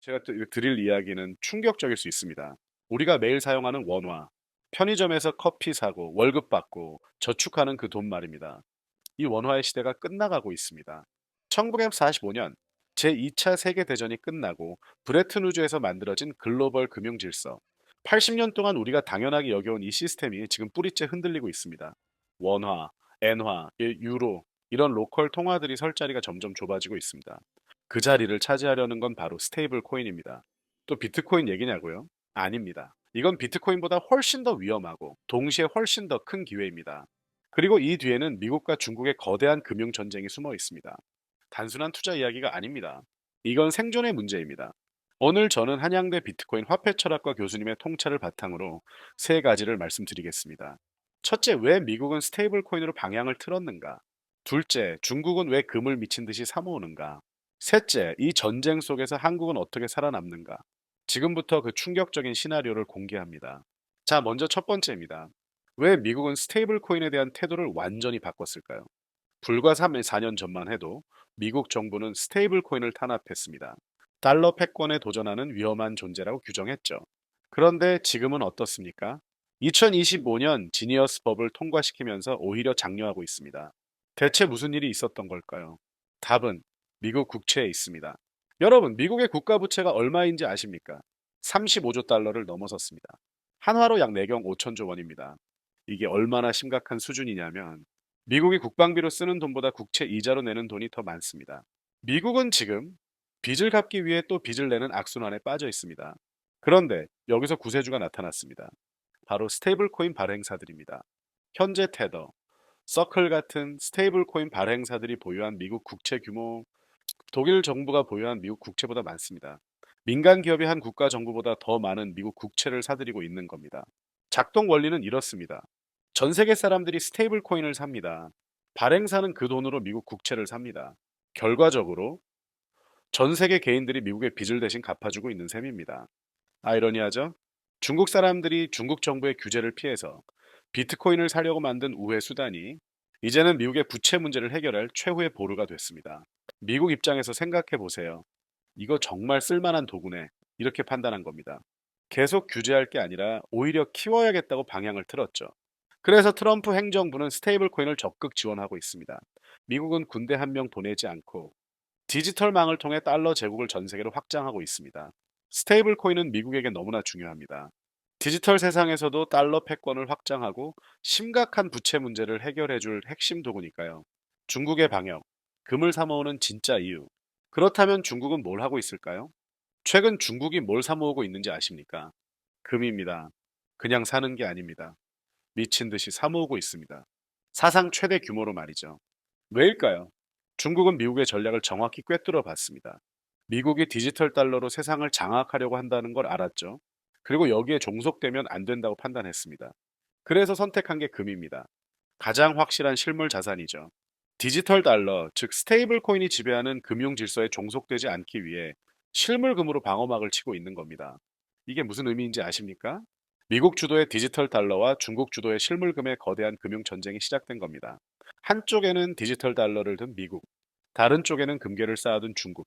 제가 드릴 이야기는 충격적일 수 있습니다. 우리가 매일 사용하는 원화, 편의점에서 커피 사고 월급 받고 저축하는 그 돈 말입니다. 이 원화의 시대가 끝나가고 있습니다. 1945년 제2차 세계대전이 끝나고 브레튼우즈에서 만들어진 글로벌 금융 질서. 80년 동안 우리가 당연하게 여겨온 이 시스템이 지금 뿌리째 흔들리고 있습니다. 원화, 엔화, 유로 이런 로컬 통화들이 설 자리가 점점 좁아지고 있습니다. 그 자리를 차지하려는 건 바로 스테이블 코인입니다. 또 비트코인 얘기냐고요? 아닙니다. 이건 비트코인보다 훨씬 더 위험하고 동시에 훨씬 더 큰 기회입니다. 그리고 이 뒤에는 미국과 중국의 거대한 금융 전쟁이 숨어 있습니다. 단순한 투자 이야기가 아닙니다. 이건 생존의 문제입니다. 오늘 저는 한양대 비트코인 화폐 철학과 교수님의 통찰을 바탕으로 세 가지를 말씀드리겠습니다. 첫째, 왜 미국은 스테이블 코인으로 방향을 틀었는가? 둘째, 중국은 왜 금을 미친 듯이 사모으는가? 셋째, 이 전쟁 속에서 한국은 어떻게 살아남는가? 지금부터 그 충격적인 시나리오를 공개합니다. 자, 먼저 첫 번째입니다. 왜 미국은 스테이블 코인에 대한 태도를 완전히 바꿨을까요? 불과 3, 4년 전만 해도 미국 정부는 스테이블 코인을 탄압했습니다. 달러 패권에 도전하는 위험한 존재라고 규정했죠. 그런데 지금은 어떻습니까? 2025년 지니어스 법을 통과시키면서 오히려 장려하고 있습니다. 대체 무슨 일이 있었던 걸까요? 답은 미국 국채에 있습니다. 여러분, 미국의 국가 부채가 얼마인지 아십니까? 35조 달러를 넘어섰습니다. 한화로 약 내경 5천조 원입니다. 이게 얼마나 심각한 수준이냐면 미국이 국방비로 쓰는 돈보다 국채 이자로 내는 돈이 더 많습니다. 미국은 지금 빚을 갚기 위해 또 빚을 내는 악순환에 빠져 있습니다. 그런데 여기서 구세주가 나타났습니다. 바로 스테이블 코인 발행사들입니다. 현재 테더, 서클 같은 스테이블 코인 발행사들이 보유한 미국 국채 규모, 독일 정부가 보유한 미국 국채보다 많습니다. 민간 기업이 한 국가 정부보다 더 많은 미국 국채를 사들이고 있는 겁니다. 작동 원리는 이렇습니다. 전 세계 사람들이 스테이블 코인을 삽니다. 발행사는 그 돈으로 미국 국채를 삽니다. 결과적으로 전 세계 개인들이 미국의 빚을 대신 갚아주고 있는 셈입니다. 아이러니하죠? 중국 사람들이 중국 정부의 규제를 피해서 비트코인을 사려고 만든 우회 수단이 이제는 미국의 부채 문제를 해결할 최후의 보루가 됐습니다. 미국 입장에서 생각해 보세요. 이거 정말 쓸만한 도구네. 이렇게 판단한 겁니다. 계속 규제할 게 아니라 오히려 키워야겠다고 방향을 틀었죠. 그래서 트럼프 행정부는 스테이블 코인을 적극 지원하고 있습니다. 미국은 군대 한 명 보내지 않고 디지털망을 통해 달러 제국을 전 세계로 확장하고 있습니다. 스테이블 코인은 미국에게 너무나 중요합니다. 디지털 세상에서도 달러 패권을 확장하고 심각한 부채 문제를 해결해 줄 핵심 도구니까요. 중국의 방역, 금을 사모으는 진짜 이유. 그렇다면 중국은 뭘 하고 있을까요? 최근 중국이 뭘 사모으고 있는지 아십니까? 금입니다. 그냥 사는 게 아닙니다. 미친 듯이 사모으고 있습니다. 사상 최대 규모로 말이죠. 왜일까요? 중국은 미국의 전략을 정확히 꿰뚫어 봤습니다. 미국이 디지털 달러로 세상을 장악하려고 한다는 걸 알았죠. 그리고 여기에 종속되면 안 된다고 판단했습니다. 그래서 선택한 게 금입니다. 가장 확실한 실물 자산이죠. 디지털 달러, 즉 스테이블 코인이 지배하는 금융 질서에 종속되지 않기 위해 실물금으로 방어막을 치고 있는 겁니다. 이게 무슨 의미인지 아십니까? 미국 주도의 디지털 달러와 중국 주도의 실물금의 거대한 금융 전쟁이 시작된 겁니다. 한쪽에는 디지털 달러를 든 미국, 다른 쪽에는 금괴를 쌓아둔 중국.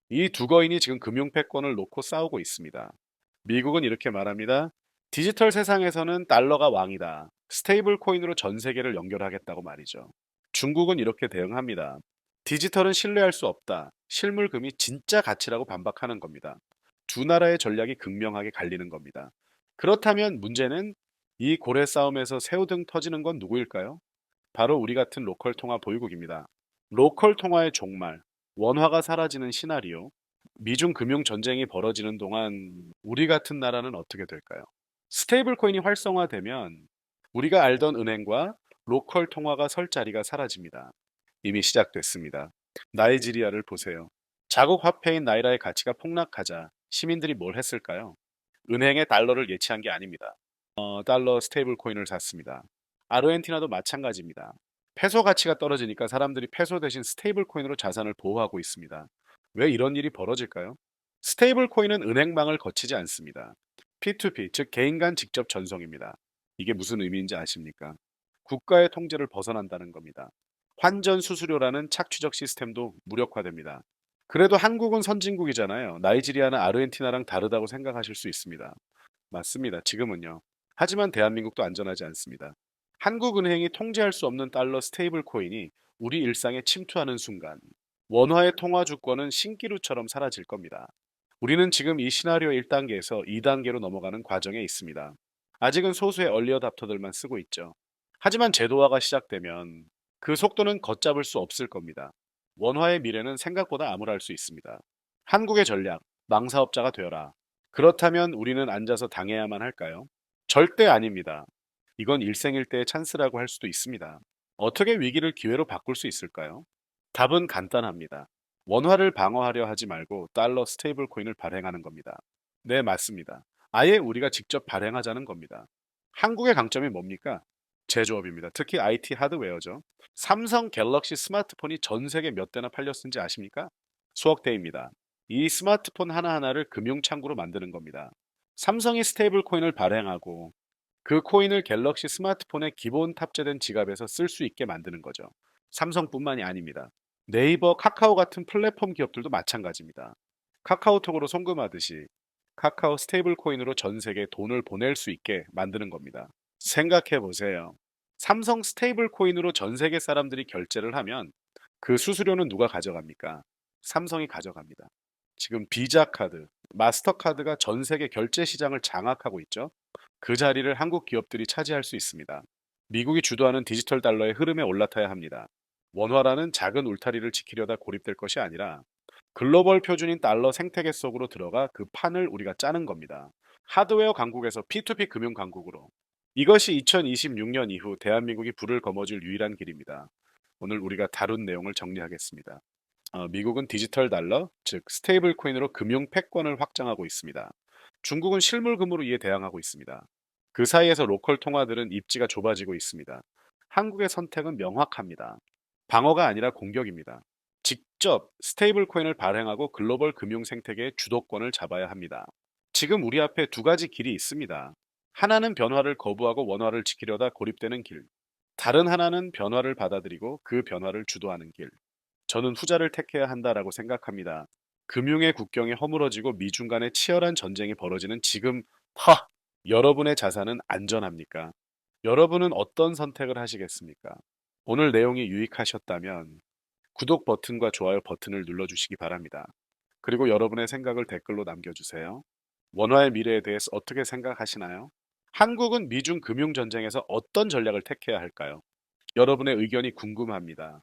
이 두 거인이 지금 금융 패권을 놓고 싸우고 있습니다. 미국은 이렇게 말합니다. 디지털 세상에서는 달러가 왕이다. 스테이블 코인으로 전 세계를 연결하겠다고 말이죠. 중국은 이렇게 대응합니다. 디지털은 신뢰할 수 없다. 실물금이 진짜 가치라고 반박하는 겁니다. 두 나라의 전략이 극명하게 갈리는 겁니다. 그렇다면 문제는 이 고래 싸움에서 새우등 터지는 건 누구일까요? 바로 우리 같은 로컬 통화 보유국입니다. 로컬 통화의 종말, 원화가 사라지는 시나리오, 미중 금융 전쟁이 벌어지는 동안 우리 같은 나라는 어떻게 될까요? 스테이블 코인이 활성화되면 우리가 알던 은행과 로컬 통화가 설 자리가 사라집니다. 이미 시작됐습니다. 나이지리아를 보세요. 자국 화폐인 나이라의 가치가 폭락하자 시민들이 뭘 했을까요? 은행에 달러를 예치한 게 아닙니다. 달러 스테이블 코인을 샀습니다. 아르헨티나도 마찬가지입니다. 페소 가치가 떨어지니까 사람들이 페소 대신 스테이블 코인으로 자산을 보호하고 있습니다. 왜 이런 일이 벌어질까요? 스테이블 코인은 은행망을 거치지 않습니다. P2P, 즉 개인 간 직접 전송입니다. 이게 무슨 의미인지 아십니까? 국가의 통제를 벗어난다는 겁니다. 환전 수수료라는 착취적 시스템도 무력화됩니다. 그래도 한국은 선진국이잖아요. 나이지리아나 아르헨티나랑 다르다고 생각하실 수 있습니다. 맞습니다. 지금은요. 하지만 대한민국도 안전하지 않습니다. 한국은행이 통제할 수 없는 달러 스테이블 코인이 우리 일상에 침투하는 순간 원화의 통화 주권은 신기루처럼 사라질 겁니다. 우리는 지금 이 시나리오 1단계에서 2단계로 넘어가는 과정에 있습니다. 아직은 소수의 얼리 어답터들만 쓰고 있죠. 하지만 제도화가 시작되면 그 속도는 걷잡을 수 없을 겁니다. 원화의 미래는 생각보다 암울할 수 있습니다. 한국의 전략, 망사업자가 되어라. 그렇다면 우리는 앉아서 당해야만 할까요? 절대 아닙니다. 이건 일생일대의 찬스라고 할 수도 있습니다. 어떻게 위기를 기회로 바꿀 수 있을까요? 답은 간단합니다. 원화를 방어하려 하지 말고 달러 스테이블 코인을 발행하는 겁니다. 네, 맞습니다. 아예 우리가 직접 발행하자는 겁니다. 한국의 강점이 뭡니까? 제조업입니다. 특히 IT 하드웨어죠. 삼성 갤럭시 스마트폰이 전 세계 몇 대나 팔렸는지 아십니까? 수억 대입니다. 이 스마트폰 하나하나를 금융창구로 만드는 겁니다. 삼성이 스테이블 코인을 발행하고 그 코인을 갤럭시 스마트폰에 기본 탑재된 지갑에서 쓸 수 있게 만드는 거죠. 삼성뿐만이 아닙니다. 네이버, 카카오 같은 플랫폼 기업들도 마찬가지입니다. 카카오톡으로 송금하듯이 카카오 스테이블 코인으로 전 세계에 돈을 보낼 수 있게 만드는 겁니다. 생각해 보세요. 삼성 스테이블 코인으로 전 세계 사람들이 결제를 하면 그 수수료는 누가 가져갑니까? 삼성이 가져갑니다. 지금 비자 카드, 마스터카드가 전 세계 결제 시장을 장악하고 있죠. 그 자리를 한국 기업들이 차지할 수 있습니다. 미국이 주도하는 디지털 달러의 흐름에 올라타야 합니다. 원화라는 작은 울타리를 지키려다 고립될 것이 아니라 글로벌 표준인 달러 생태계 속으로 들어가 그 판을 우리가 짜는 겁니다. 하드웨어 강국에서 P2P 금융 강국으로. 이것이 2026년 이후 대한민국이 불을 거머쥘 유일한 길입니다. 오늘 우리가 다룬 내용을 정리하겠습니다. 미국은 디지털 달러, 즉 스테이블 코인으로 금융 패권을 확장하고 있습니다. 중국은 실물 금으로 이에 대항하고 있습니다. 그 사이에서 로컬 통화들은 입지가 좁아지고 있습니다. 한국의 선택은 명확합니다. 방어가 아니라 공격입니다. 직접 스테이블 코인을 발행하고 글로벌 금융 생태계의 주도권을 잡아야 합니다. 지금 우리 앞에 두 가지 길이 있습니다. 하나는 변화를 거부하고 원화를 지키려다 고립되는 길. 다른 하나는 변화를 받아들이고 그 변화를 주도하는 길. 저는 후자를 택해야 한다라고 생각합니다. 금융의 국경이 허물어지고 미중 간의 치열한 전쟁이 벌어지는 지금, 여러분의 자산은 안전합니까? 여러분은 어떤 선택을 하시겠습니까? 오늘 내용이 유익하셨다면 구독 버튼과 좋아요 버튼을 눌러주시기 바랍니다. 그리고 여러분의 생각을 댓글로 남겨주세요. 원화의 미래에 대해서 어떻게 생각하시나요? 한국은 미중 금융 전쟁에서 어떤 전략을 택해야 할까요? 여러분의 의견이 궁금합니다.